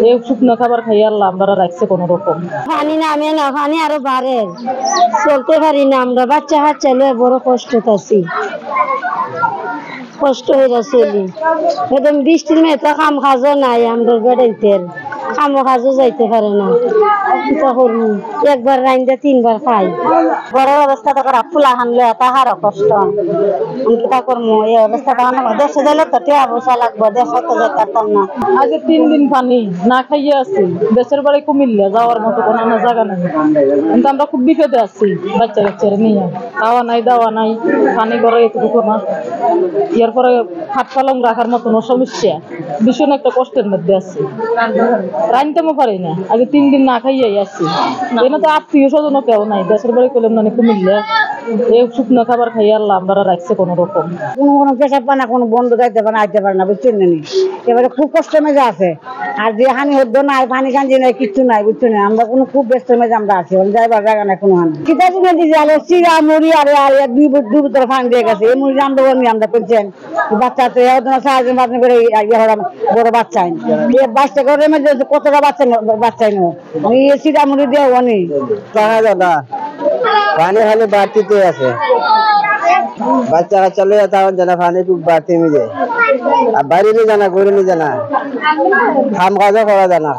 এই শুকনো খাবার খাই আল্লাহ আমরা রাখছে কোন রকম। পানি নামে না, পানি আরো বাড়ে, চলতে পারি না আমরা, বাচ্চা হাচ্চা লয়ে বড় কষ্ট আছি, কষ্ট হয়ে চলি। একদম বৃষ্টির মেয়েটা কাম কাজও নাই, আমরা বেড়াইতে কামও কাজও যাইতে পারে না, কিতা করবো, একবার রাইন্দা তিনবার খাই। ঘরের অবস্থা তো খারাপ, ফুলা হানলে তাহারও কষ্ট, কিতা করবো, এই অবস্থাটা দেশে যাইলে তো টিয়া পয়সা লাগবো, দেশে তো যাইতে পারতাম না। আগে 3 দিন পানি না খাইয়ে আছি, দেশের বাড়ি কুমিল্লা যাওয়ার মতো কোনো জায়গা নেই, কিন্তু আমরা খুব বিপদে আছি বাচ্চা কাচ্চারা নিয়ে, খাওয়া নাই দাওয়া নাই, পানি ঘরে এতটুকু না, এরপরে খাট পালং রাখার মতন সমস্যা, ভীষণ একটা কষ্টের মধ্যে আছি, রাঁধতেও পারি না, আগে 3 দিন না খাইয়ে আসছি। এনে তো আত্মীয় স্বজন কেউ নাই, দেশের বাড়ি করলাম না কুমিল্লা, এই শুকনো খাবার খাই আল্লাহ আমরা রাখছে কোন রকম। কোনো পেশাব পানা কোনো বন্ধ যাইতে পারে না, আইতে পারে না, বুঝছেন না, এবারে খুব কষ্ট মেজে আছে। আর যে হানি হদ্দ নাই, পানি কাঞ্জি নাই, কিচ্ছু নাই, বুঝছেন, আমরা কোনো খুব ব্যস্ত মেজে আমরা আছি, যাইবার জায়গা নাই কোনো হানি। কিতা দিনে দিছে আলো চিরা মুড়ি আর দুই বোতল পানি দিয়ে গেছে, এই মুড়ি আমরা করছেন বাচ্চা আছে, সাহায্য বাদ করে বড় বাচ্চা বাচ্চা করে কতটা বাচ্চাই নো, আমি চিরা মুড়ি দিয়ে অনেক দাদা পানি খালি বাড়তিতে আছে, বাচ্চা কাচ্চা লইয়া তখন জানা পানি খুব বাড়তি মিলে, আর বাইরে নিয়ে জানা ঘুরে নিয়ে জানা, কাম কাজও করা জানা।